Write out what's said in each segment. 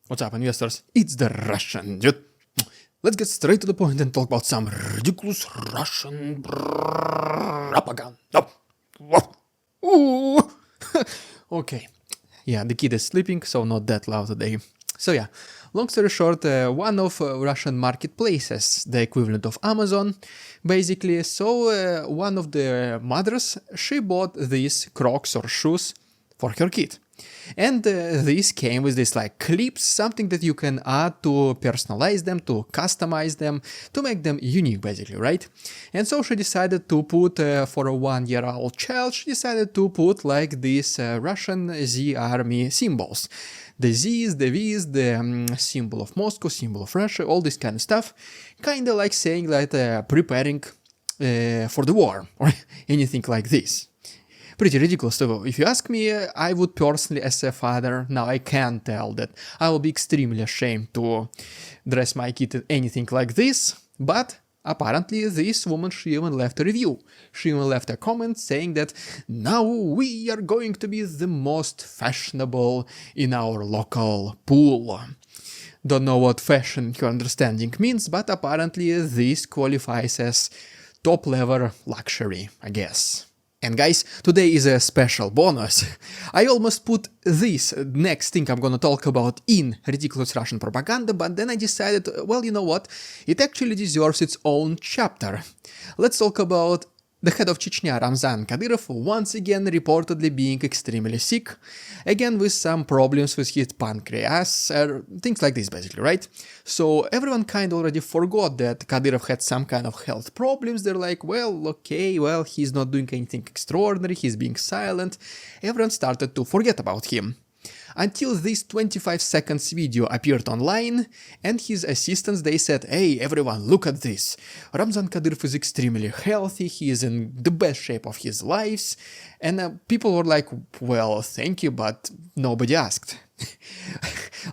What's up, investors? It's the Russian dude. Let's get straight to the point and talk about some ridiculous Russian propaganda. Ooh. Okay. Yeah, the kid is sleeping, so not that loud today. So yeah, long story short, one of Russian marketplaces, the equivalent of Amazon, basically, so one of the mothers, she bought these Crocs or shoes for her kid. And this came with this like clips, something that you can add to personalize them, to customize them, to make them unique basically, right? And so she decided to put, for a 1-year-old child, she decided to put like these Russian Z army symbols. The Z's, the V's, the symbol of Moscow, symbol of Russia, all this kind of stuff. Kinda like saying that preparing for the war or anything like this. Pretty ridiculous. So if you ask me, I would personally, as a father, now I can tell that I will be extremely ashamed to dress my kid in anything like this, but apparently this woman, she even left a review. She even left a comment saying that now we are going to be the most fashionable in our local pool. Don't know what fashion in your understanding means, but apparently this qualifies as top level luxury, I guess. And guys, today is a special bonus. I almost put this next thing I'm gonna talk about in ridiculous Russian propaganda, but then I decided, well, you know what, it actually deserves its own chapter. Let's talk about the head of Chechnya, Ramzan Kadyrov, once again reportedly being extremely sick, again with some problems with his pancreas, things like this basically, right? So everyone kind of already forgot that Kadyrov had some kind of health problems. They're like, well, okay, well, he's not doing anything extraordinary, he's being silent. Everyone started to forget about him. Until this 25 seconds video appeared online, and his assistants, they said, hey everyone, look at this. Ramzan Kadyrov is extremely healthy, he is in the best shape of his life, and people were like, well, thank you, but nobody asked.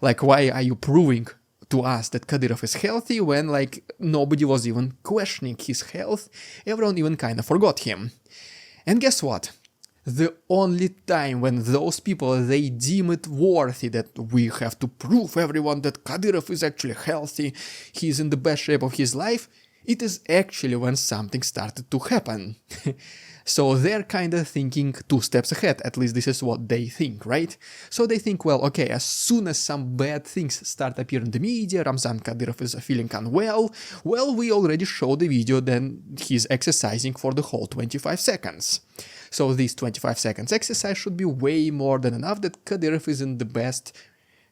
Like, why are you proving to us that Kadyrov is healthy when, like, nobody was even questioning his health? Everyone even kinda forgot him. And guess what? The only time when those people, they deem it worthy that we have to prove everyone that Kadyrov is actually healthy, he's in the best shape of his life, it is actually when something started to happen. So they're kind of thinking 2 steps ahead, at least this is what they think, right? So they think, well, okay, as soon as some bad things start appearing in the media, Ramzan Kadyrov is feeling unwell, well, we already showed the video, then he's exercising for the whole 25 seconds. So this 25 seconds exercise should be way more than enough that Kadyrov is in the best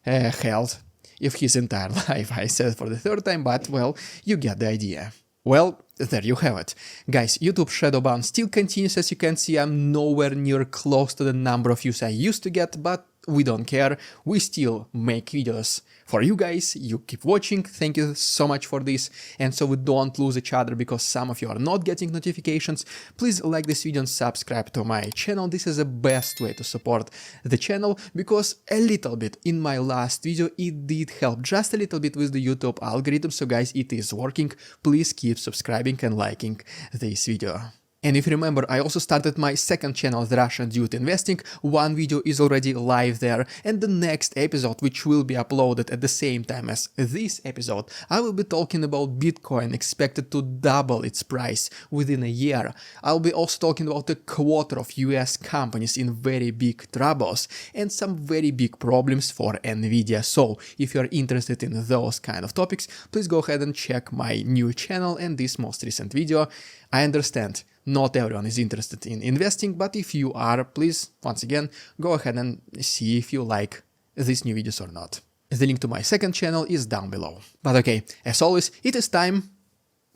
health of his entire life. I said it for the 3rd time, but well, you get the idea. Well, there you have it. Guys, YouTube shadow ban still continues. As you can see, I'm nowhere near close to the number of views I used to get, but we don't care. We still make videos for you guys. You keep watching. Thank you so much for this. And so we don't lose each other because some of you are not getting notifications, please like this video and subscribe to my channel. This is the best way to support the channel, because a little bit in my last video it did help just a little bit with the YouTube algorithm. So guys, it is working. Please keep subscribing and liking this video. And if you remember, I also started my 2nd channel, The Russian Dude Investing. One video is already live there, and the next episode, which will be uploaded at the same time as this episode, I will be talking about Bitcoin expected to double its price within a year. I'll be also talking about a quarter of US companies in very big troubles and some very big problems for Nvidia. So if you're interested in those kind of topics, please go ahead and check my new channel and this most recent video. I understand not everyone is interested in investing, but if you are, please, once again, go ahead and see if you like these new videos or not. The link to my 2nd channel is down below. But okay, as always, it is time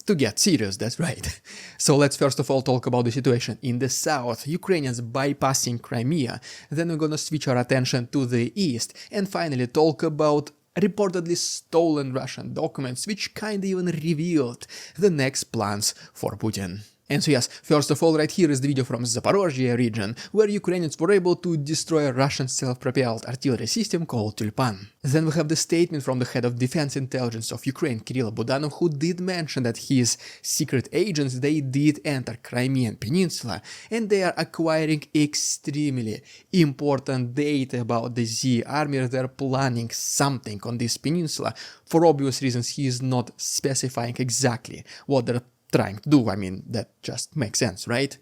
to get serious, that's right. So let's first of all talk about the situation in the south, Ukrainians bypassing Crimea, then we're gonna switch our attention to the east, and finally talk about reportedly stolen Russian documents, which kinda even revealed the next plans for Putin. And so yes, first of all, right here is the video from Zaporozhye region, where Ukrainians were able to destroy a Russian self-propelled artillery system called Tulpan. Then we have the statement from the head of defense intelligence of Ukraine, Kyrylo Budanov, who did mention that his secret agents, they did enter Crimean Peninsula, and they are acquiring extremely important data about the Z army. They're planning something on this peninsula. For obvious reasons, he is not specifying exactly what they're trying to do. I mean, that just makes sense, right?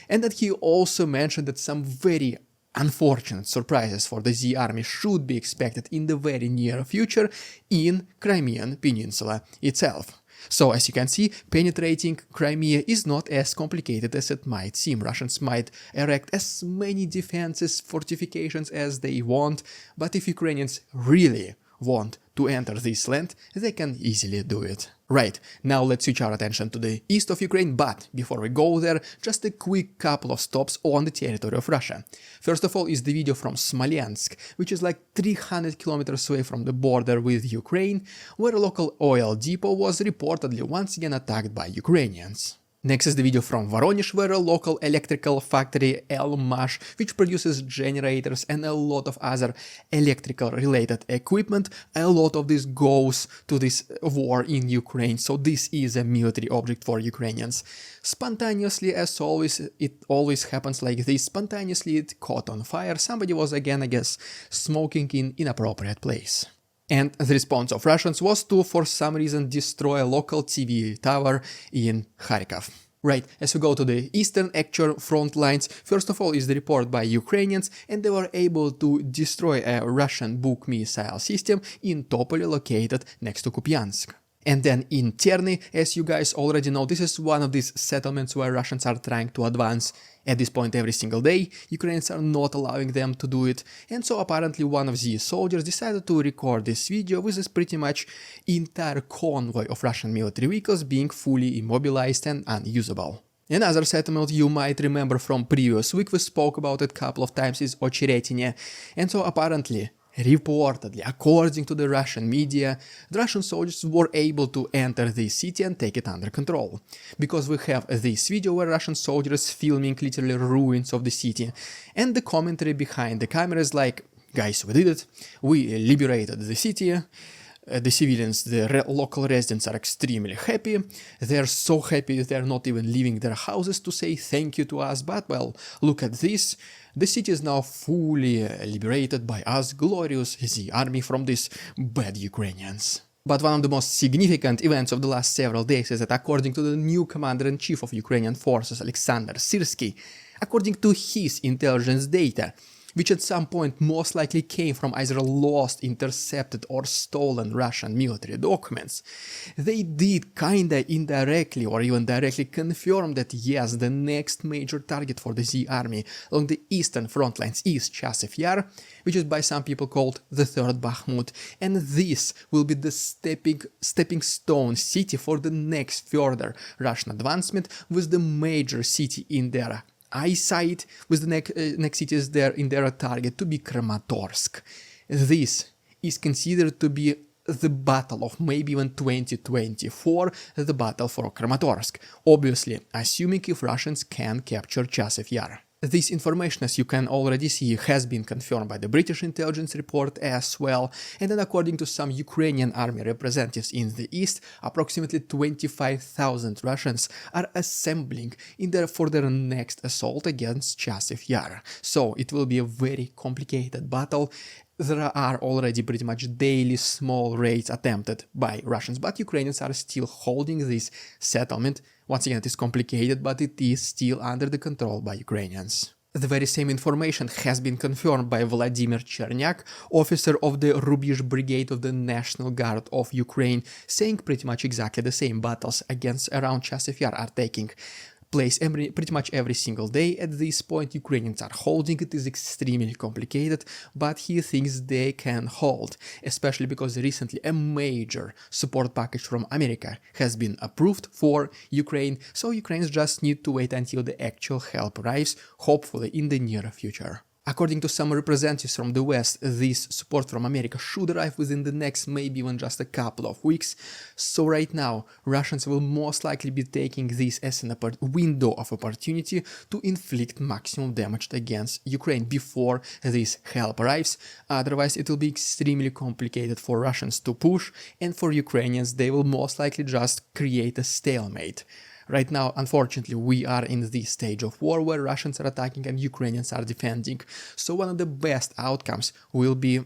And that he also mentioned that some very unfortunate surprises for the Z army should be expected in the very near future in Crimean Peninsula itself. So as you can see, penetrating Crimea is not as complicated as it might seem. Russians might erect as many defenses, fortifications as they want, but if Ukrainians really want to enter this land, they can easily do it. Right, now let's switch our attention to the east of Ukraine, but before we go there, just a quick couple of stops on the territory of Russia. First of all is the video from Slavyansk, which is like 300 kilometers away from the border with Ukraine, where a local oil depot was reportedly once again attacked by Ukrainians. Next is the video from Voronezh, where a local electrical factory, Elmash, which produces generators and a lot of other electrical related equipment, a lot of this goes to this war in Ukraine, so this is a military object for Ukrainians. Spontaneously, as always, it always happens like this, spontaneously it caught on fire, somebody was again, I guess, smoking in inappropriate place. And the response of Russians was to, for some reason, destroy a local TV tower in Kharkov. Right, as we go to the eastern actual front lines, first of all is the report by Ukrainians, and they were able to destroy a Russian Buk missile system in Topoli, located next to Kupiansk. And then in Terny, as you guys already know, this is one of these settlements where Russians are trying to advance at this point every single day. Ukrainians are not allowing them to do it, and so apparently one of the soldiers decided to record this video with this pretty much entire convoy of Russian military vehicles being fully immobilized and unusable. Another settlement you might remember from previous week, we spoke about it a couple of times, is Ocheretine, and so apparently, reportedly, according to the Russian media, the Russian soldiers were able to enter the city and take it under control. Because we have this video where Russian soldiers filming literally ruins of the city, and the commentary behind the camera is like, guys, we did it, we liberated the city. The civilians, the local residents are extremely happy. They're so happy they're not even leaving their houses to say thank you to us, but well, look at this. The city is now fully liberated by us, glorious the army from these bad Ukrainians. But one of the most significant events of the last several days is that according to the new commander-in-chief of Ukrainian forces, Alexander Syrsky, according to his intelligence data, which at some point most likely came from either lost, intercepted or stolen Russian military documents, they did kinda indirectly or even directly confirm that yes, the next major target for the Z army along the eastern front lines is Chasiv Yar, which is by some people called the third Bakhmut, and this will be the stepping stone city for the next further Russian advancement, with the major city in their eyesight, with the next cities there in their target to be Kramatorsk. This is considered to be the battle of maybe even 2024, the battle for Kramatorsk, obviously assuming if Russians can capture Chasiv Yar. This information, as you can already see, has been confirmed by the British intelligence report as well, and then according to some Ukrainian army representatives in the east, approximately 25,000 Russians are assembling for their next assault against Chasiv Yar. So it will be a very complicated battle. There are already pretty much daily small raids attempted by Russians, but Ukrainians are still holding this settlement. Once again, it is complicated, but it is still under the control by Ukrainians. The very same information has been confirmed by Vladimir Chernyak, officer of the Rubish Brigade of the National Guard of Ukraine, saying pretty much exactly the same. Battles around Chasiv Yar are taking place pretty much every single day. At this point, Ukrainians are holding. It is extremely complicated, but he thinks they can hold, especially because recently a major support package from America has been approved for Ukraine, so Ukrainians just need to wait until the actual help arrives, hopefully in the near future. According to some representatives from the West, this support from America should arrive within the next maybe even just a couple of weeks. So right now, Russians will most likely be taking this as a window of opportunity to inflict maximum damage against Ukraine before this help arrives. Otherwise, it will be extremely complicated for Russians to push, and for Ukrainians, they will most likely just create a stalemate. Right now, unfortunately, we are in this stage of war where Russians are attacking and Ukrainians are defending. So one of the best outcomes will be,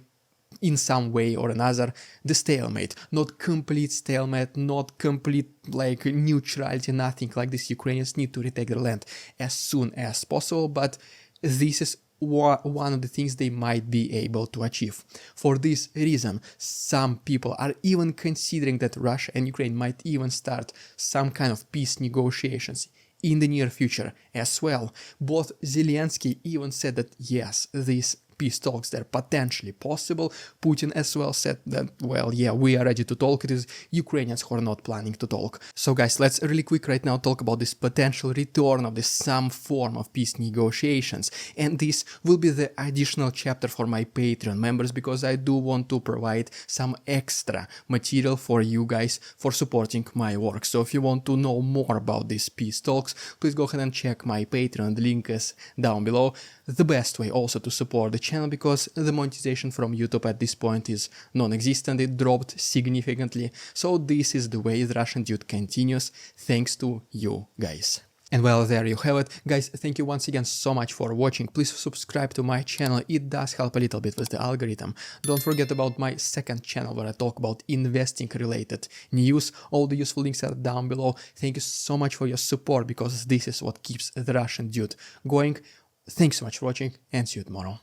in some way or another, the stalemate. Not complete stalemate, not complete like neutrality, nothing like this. Ukrainians need to retake their land as soon as possible, but this is one of the things they might be able to achieve. For this reason, some people are even considering that Russia and Ukraine might even start some kind of peace negotiations in the near future as well. Both Zelensky even said that yes, these peace talks, they're potentially possible. Putin as well said that, well, yeah, we are ready to talk. It is Ukrainians who are not planning to talk. So guys, let's really quick right now talk about this potential return of this some form of peace negotiations. And this will be the additional chapter for my Patreon members, because I do want to provide some extra material for you guys for supporting my work. So if you want to know more about these peace talks, please go ahead and check my Patreon. The link is down below. The best way also to support the channel, because the monetization from YouTube at this point is non-existent. It dropped significantly. So this is the way the Russian Dude continues, thanks to you guys. And well, there you have it. Guys, thank you once again so much for watching. Please subscribe to my channel. It does help a little bit with the algorithm. Don't forget about my second channel where I talk about investing related news. All the useful links are down below. Thank you so much for your support, because this is what keeps the Russian Dude going. Thanks so much for watching, and see you tomorrow.